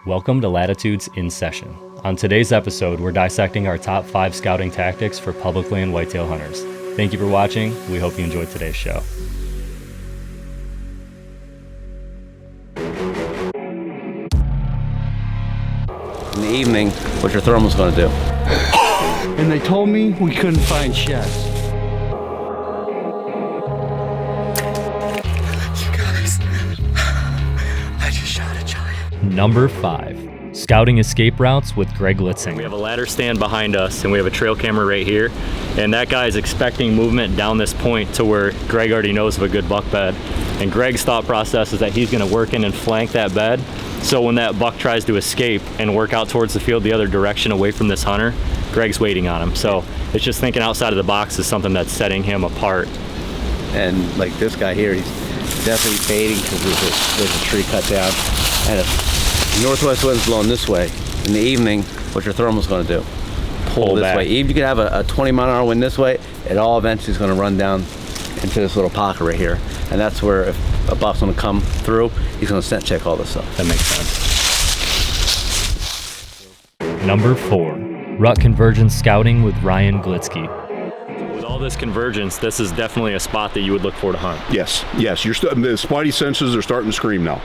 Welcome to Latitude's In Session. On today's episode, we're dissecting our top 5 scouting tactics for public land whitetail hunters. Thank you for watching. We hope you enjoyed today's show. In the evening, what your thermal's going to do. And they told me we couldn't find sheds. You guys, I just shot a giant. Number 5, scouting escape routes with Greg Litzing. We have a ladder stand behind us and we have a trail camera right here. And that guy is expecting movement down this point to where Greg already knows of a good buck bed. And Greg's thought process is that he's gonna work in and flank that bed. So when that buck tries to escape and work out towards the field the other direction away from this hunter, Greg's waiting on him. So it's just thinking outside of the box is something that's setting him apart. And like this guy here, he's definitely fading because there's a tree cut down. And if northwest wind's blowing this way, in the evening, what your thermal's going to do. Pull this back. way. Even if you could have a 20-mile-an-hour wind this way, it all eventually is going to run down into this little pocket right here. And that's where if a buck's going to come through, he's going to scent check all this stuff. That makes sense. Number 4, rut convergence scouting with Ryan Glitsky. With all this convergence, this is definitely a spot that you would look for to hunt. Yes. The spidey senses are starting to scream now.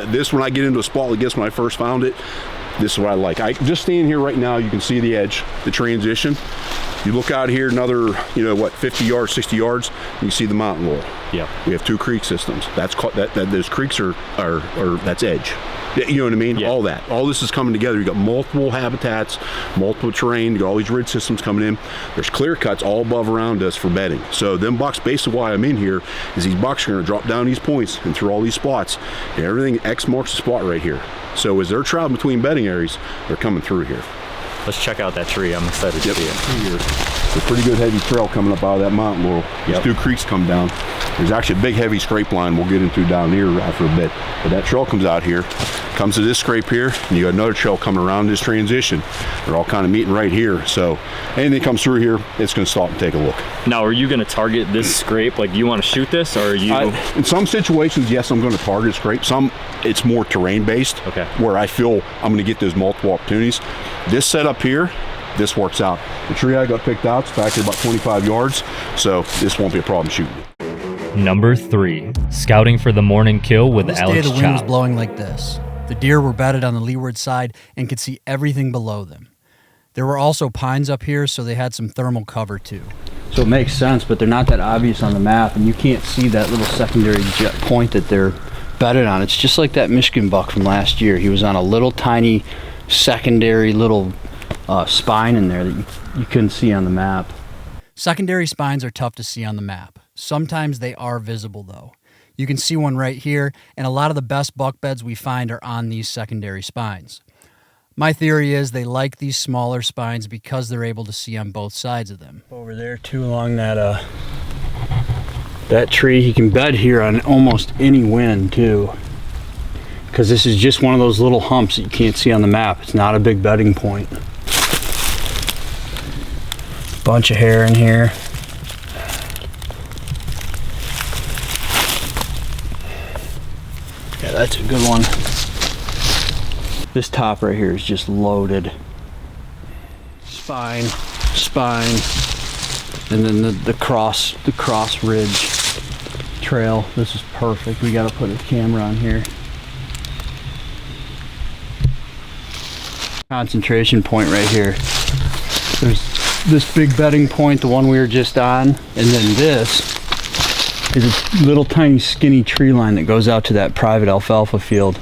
This, when I get into a spot like this, when I first found it, this is what I like. I just standing here right now, you can see the edge, the transition. You look out here another, 50 yards, 60 yards, you can see the mountain wall. Yeah. We have 2 creek systems. That's those creeks are that's edge. You know what I mean? Yeah. All this is coming together. You got multiple habitats, multiple terrain. You got all these ridge systems coming in. There's clear cuts all above around us for bedding. So them bucks, basically why I'm in here is these bucks are going to drop down these points and through all these spots, and everything X marks the spot right here. So as they're traveling between bedding areas, they're coming through here. Let's check out that tree. I'm excited to see it. Here. It's a pretty good heavy trail coming up out of that mountain wall. These 2 creeks come down. There's actually a big heavy scrape line we'll get into down here after a bit. But that trail comes out here, comes to this scrape here, and you got another trail coming around this transition. They're all kind of meeting right here. So anything comes through here, it's going to stop and take a look. Now, are you going to target this scrape? Like, do you want to shoot this, or are you? In some situations, yes, I'm going to target scrape. Some, it's more terrain based, Okay. where I feel I'm going to get those multiple opportunities. This setup here, this works out. The tree I got picked out is back at about 25 yards, so this won't be a problem shooting. Number 3, scouting for the morning kill with This day Alex the wind was Chop. blowing like this. The deer were bedded on the leeward side and could see everything below them. There were also pines up here, so they had some thermal cover too. So it makes sense, but they're not that obvious on the map, and you can't see that little secondary jet point that they're bedded on. It's just like that Michigan buck from last year. He was on a little tiny secondary little spine in there that you couldn't see on the map. Secondary spines are tough to see on the map. Sometimes they are visible though. You can see one right here, and a lot of the best buck beds we find are on these secondary spines. My theory is they like these smaller spines because they're able to see on both sides of them. Over there too, along that tree, he can bed here on almost any wind too, because this is just one of those little humps that you can't see on the map. It's not a big bedding point. Bunch of hair in here. Yeah, that's a good one. This top right here is just loaded. Spine, and then the cross ridge trail. This is perfect. We gotta put a camera on here. Concentration point right here. There's this big bedding point, the one we were just on, and then this is a little tiny skinny tree line that goes out to that private alfalfa field.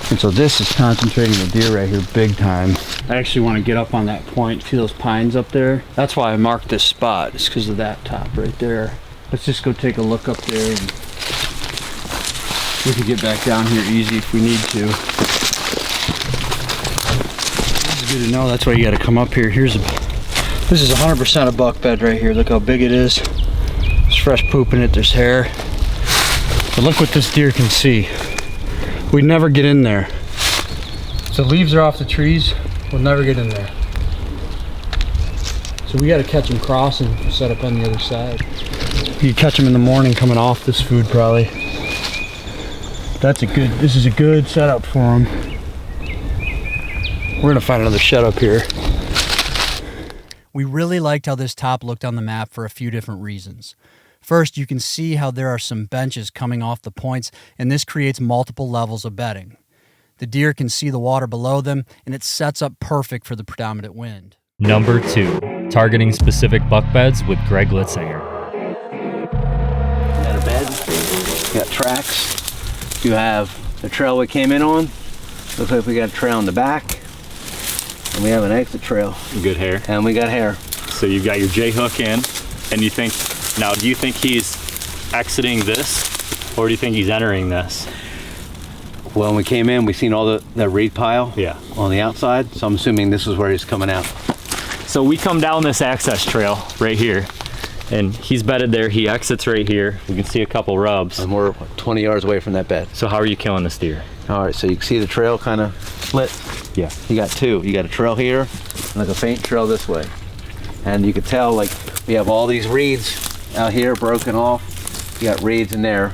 And so this is concentrating the deer right here big time. I actually want to get up on that point. See those pines up there? That's why I marked this spot. It's because of that top right there. Let's just go take a look up there, and we can get back down here easy if we need to. This is good to know. That's why you got to come up here. This is 100% a buck bed right here. Look how big it is. There's fresh poop in it. There's hair. But look what this deer can see. We'd never get in there. So leaves are off the trees. We'll never get in there. So we got to catch them crossing and set up on the other side. You catch them in the morning coming off this food probably. This is a good setup for them. We're gonna find another shed up here. We really liked how this top looked on the map for a few different reasons. First, you can see how there are some benches coming off the points, and this creates multiple levels of bedding. The deer can see the water below them, and it sets up perfect for the predominant wind. Number 2, targeting specific buck beds with Greg Litzinger. Got a bed, you got tracks, you have the trail we came in on. Looks like we got a trail in the back, and we have an exit trail. Good hair. And we got hair. So you've got your J hook in, and do you think he's exiting this, or do you think he's entering this? Well, when we came in, we seen all the reed pile Yeah. on the outside, so I'm assuming this is where he's coming out. So we come down this access trail right here, and he's bedded there. He exits right here. We can see a couple rubs. And we're 20 yards away from that bed. So how are you killing this deer? All right, so you can see the trail kind of split. Yeah. You got two. You got a trail here, and like a faint trail this way. And you can tell, like, we have all these reeds out here broken off. You got reeds in there.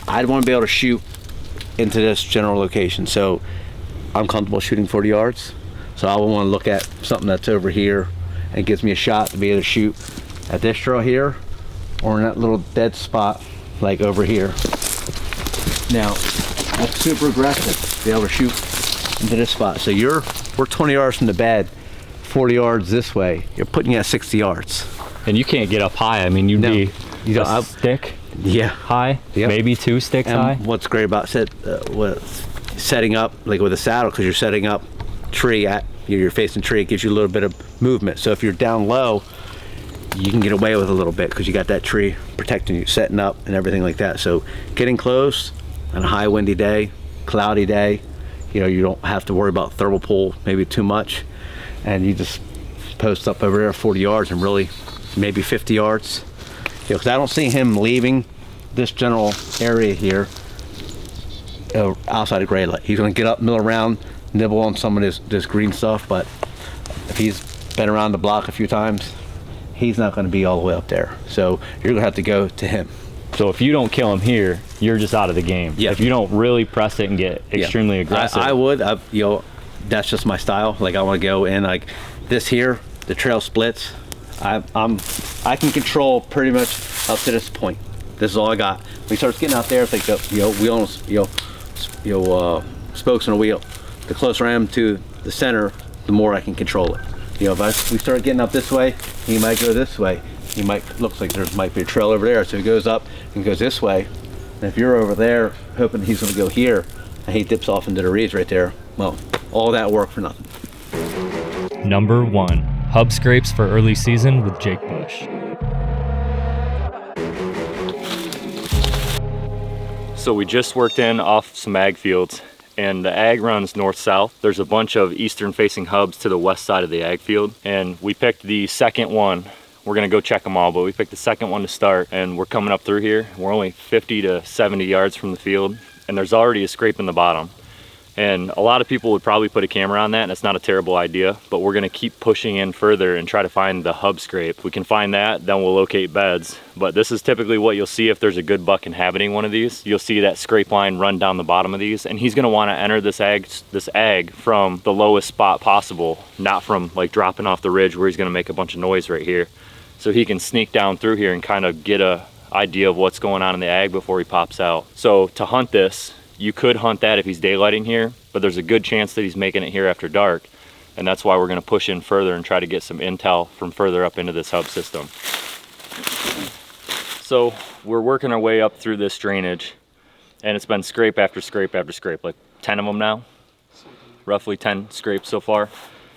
I'd want to be able to shoot into this general location, so I'm comfortable shooting 40 yards. So I would want to look at something that's over here and gives me a shot to be able to shoot at this trail here or in that little dead spot like over here. Now that's super aggressive to be able to shoot into this spot. So we're 20 yards from the bed, 40 yards this way. You're putting you at 60 yards. And you can't get up high. I mean, you'd be a stick Yeah. high, Yep. maybe 2 sticks And high. what's great about setting up, like with a saddle, because you're setting up tree you're facing tree, it gives you a little bit of movement. So if you're down low, you can get away with a little bit because you got that tree protecting you, setting up and everything like that. So getting close on a high windy day, cloudy day, you don't have to worry about thermal pull maybe too much, and you just post up over there 40 yards and really maybe 50 yards. Because I don't see him leaving this general area here outside of gray light. He's going to get up, mill around, nibble on some of this green stuff, but if he's been around the block a few times, he's not going to be all the way up there. So you're going to have to go to him. So if you don't kill him here, you're just out of the game. Yeah. If you don't really press it and get extremely aggressive. I would. That's just my style. Like I want to go in like this here. The trail splits. I can control pretty much up to this point. This is all I got. When he starts getting out there, it's like spokes on a wheel. The closer I am to the center, the more I can control it. If we start getting up this way, he might go this way. Looks like there might be a trail over there. So he goes up and goes this way. And if you're over there hoping he's going to go here, and he dips off into the reeds right there, well, all that work for nothing. Number 1, hub scrapes for early season with Jake Bush. So we just worked in off some ag fields, and the ag runs north-south. There's a bunch of eastern-facing hubs to the west side of the ag field, and we picked the second one. We're gonna go check them all, but we picked the second one to start, and we're coming up through here. We're only 50 to 70 yards from the field, and there's already a scrape in the bottom. And a lot of people would probably put a camera on that, and it's not a terrible idea, but we're gonna keep pushing in further and try to find the hub scrape. If we can find that, then we'll locate beds. But this is typically what you'll see if there's a good buck inhabiting one of these. You'll see that scrape line run down the bottom of these, and he's gonna wanna enter this ag from the lowest spot possible, not from like dropping off the ridge where he's gonna make a bunch of noise right here. So he can sneak down through here and kind of get a idea of what's going on in the ag before he pops out. So to hunt this, you could hunt that if he's daylighting here, but there's a good chance that he's making it here after dark. And that's why we're gonna push in further and try to get some intel from further up into this hub system. So we're working our way up through this drainage, and it's been scrape after scrape after scrape, like 10 of them now, roughly 10 scrapes so far.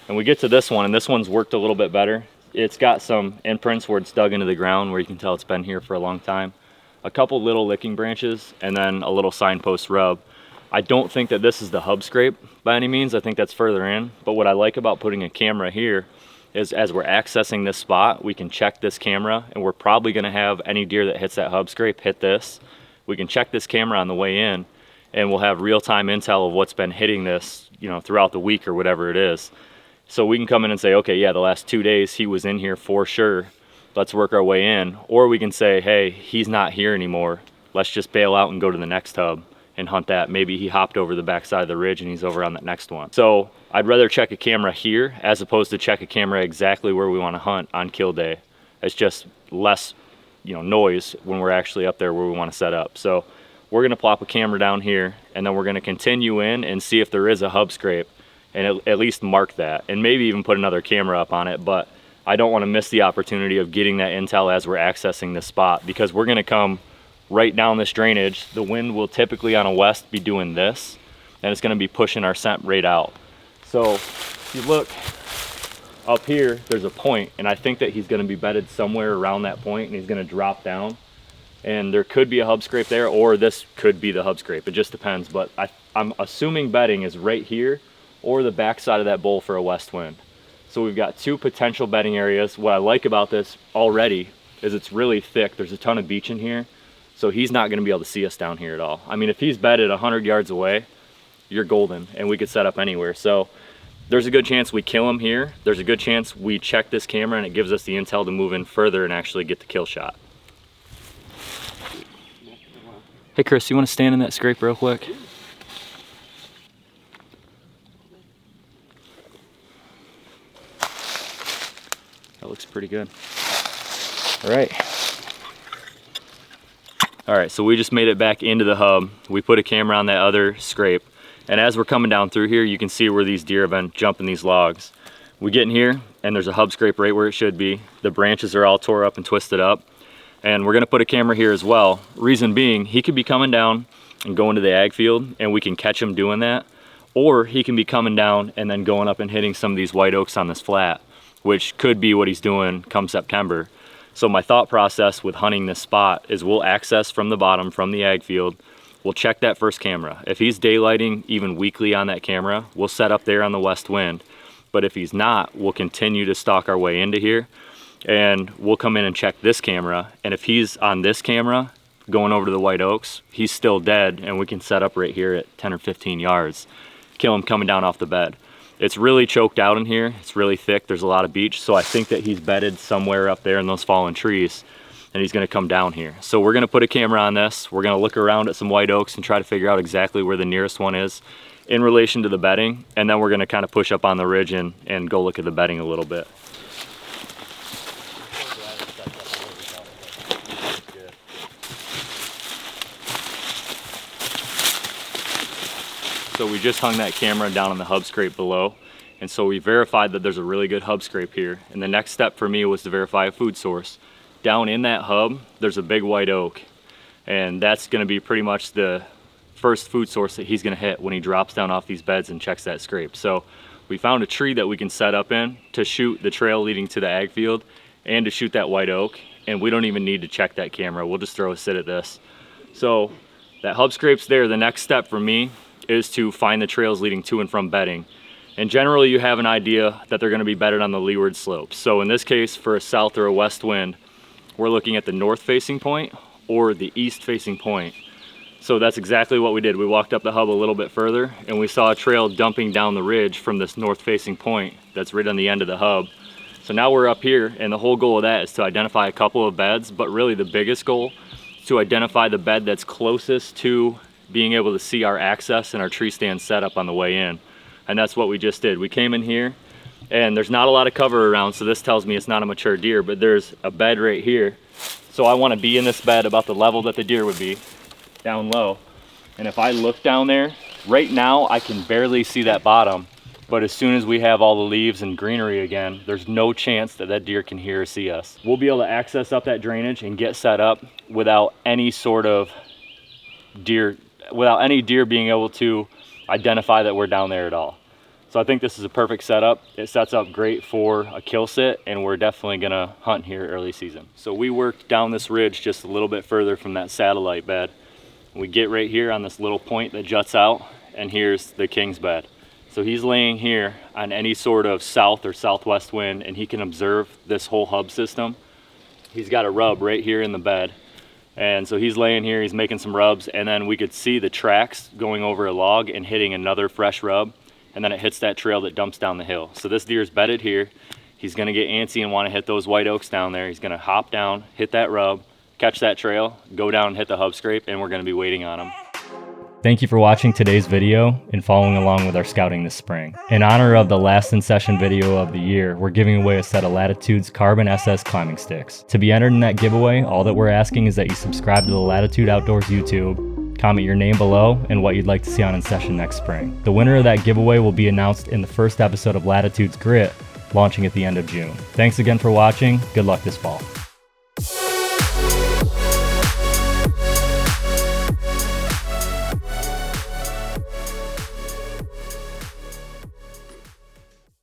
And we get to this one, and this one's worked a little bit better. It's got some imprints where it's dug into the ground where you can tell it's been here for a long time. A couple little licking branches, and then a little signpost rub. I don't think that this is the hub scrape by any means. I think that's further in. But what I like about putting a camera here is as we're accessing this spot, we can check this camera, and we're probably gonna have any deer that hits that hub scrape hit this. We can check this camera on the way in, and we'll have real-time intel of what's been hitting this, throughout the week or whatever it is. So we can come in and say, okay, yeah, the last 2 days he was in here for sure. Let's work our way in. Or we can say, hey, he's not here anymore. Let's just bail out and go to the next hub and hunt that. Maybe he hopped over the backside of the ridge and he's over on that next one. So I'd rather check a camera here as opposed to check a camera exactly where we want to hunt on kill day. It's just less, you know, noise when we're actually up there where we want to set up. So we're going to plop a camera down here, and then we're going to continue in and see if there is a hub scrape, and at least mark that, and maybe even put another camera up on it. But I don't want to miss the opportunity of getting that intel as we're accessing this spot, because we're going to come right down this drainage. The wind will typically on a west be doing this, and it's going to be pushing our scent right out. So if you look up here, there's a point, and I think that he's going to be bedded somewhere around that point, and he's going to drop down, and there could be a hub scrape there, or this could be the hub scrape. It just depends, but I'm assuming bedding is right here or the backside of that bowl for a west wind. So we've got two potential bedding areas. What I like about this already is it's really thick. There's a ton of beach in here, so he's not going to be able to see us down here at all. I mean, if he's bedded 100 yards away, you're golden, and we could set up anywhere. So there's a good chance we kill him here. There's a good chance we check this camera and it gives us the intel to move in further and actually get the kill shot. Hey Chris, you want to stand in that scrape real quick? That looks pretty good. All right. All right, so we just made it back into the hub. We put a camera on that other scrape. And as we're coming down through here, you can see where these deer have been jumping these logs. We get in here and there's a hub scrape right where it should be. The branches are all tore up and twisted up. And we're gonna put a camera here as well. Reason being, he could be coming down and going to the ag field and we can catch him doing that. Or he can be coming down and then going up and hitting some of these white oaks on this flat, which could be what he's doing come September. So my thought process with hunting this spot is we'll access from the bottom, from the ag field. We'll check that first camera. If he's daylighting even weakly on that camera, we'll set up there on the west wind. But if he's not, we'll continue to stalk our way into here, and we'll come in and check this camera. And if he's on this camera going over to the white oaks, he's still dead, and we can set up right here at 10 or 15 yards, kill him coming down off the bed. It's really choked out in here. It's really thick. There's a lot of beach. So I think that he's bedded somewhere up there in those fallen trees, and he's gonna come down here. So we're gonna put a camera on this. We're gonna look around at some white oaks and try to figure out exactly where the nearest one is in relation to the bedding. And then we're gonna kind of push up on the ridge and go look at the bedding a little bit. So we just hung that camera down on the hub scrape below. And so we verified that there's a really good hub scrape here. And the next step for me was to verify a food source. Down in that hub, there's a big white oak. And that's gonna be pretty much the first food source that he's gonna hit when he drops down off these beds and checks that scrape. So we found a tree that we can set up in to shoot the trail leading to the ag field and to shoot that white oak. And we don't even need to check that camera. We'll just throw a sit at this. So that hub scrape's there. The next step for me is to find the trails leading to and from bedding. And generally you have an idea that they're gonna be bedded on the leeward slopes. So in this case, for a south or a west wind, we're looking at the north facing point or the east facing point. So that's exactly what we did. We walked up the hub a little bit further and we saw a trail dumping down the ridge from this north facing point that's right on the end of the hub. So now we're up here, and the whole goal of that is to identify a couple of beds, but really the biggest goal is to identify the bed that's closest to being able to see our access and our tree stand setup on the way in. And that's what we just did. We came in here and there's not a lot of cover around, so this tells me it's not a mature deer, but there's a bed right here. So I want to be in this bed about the level that the deer would be, down low. And if I look down there, right now I can barely see that bottom, but as soon as we have all the leaves and greenery again, there's no chance that that deer can hear or see us. We'll be able to access up that drainage and get set up without any sort of deer, without any deer being able to identify that we're down there at all. So I think this is a perfect setup. It sets up great for a kill sit, and we're definitely gonna hunt here early season. So we worked down this ridge just a little bit further from that satellite bed. We get right here on this little point that juts out, and here's the king's bed. So he's laying here on any sort of south or southwest wind, and he can observe this whole hub system. He's got a rub right here in the bed. And so he's laying here, he's making some rubs, and then we could see the tracks going over a log and hitting another fresh rub, and then it hits that trail that dumps down the hill. So this deer's bedded here. He's gonna get antsy and wanna hit those white oaks down there. He's gonna hop down, hit that rub, catch that trail, go down and hit the hub scrape, and we're gonna be waiting on him. Thank you for watching today's video and following along with our scouting this spring. In honor of the last in session video of the year, we're giving away a set of Latitude's Carbon SS climbing sticks. To be entered in that giveaway, all that we're asking is that you subscribe to the Latitude Outdoors YouTube, comment your name below, and what you'd like to see on in session next spring. The winner of that giveaway will be announced in the first episode of Latitude's Grit, launching at the end of June. Thanks again for watching. Good luck this fall.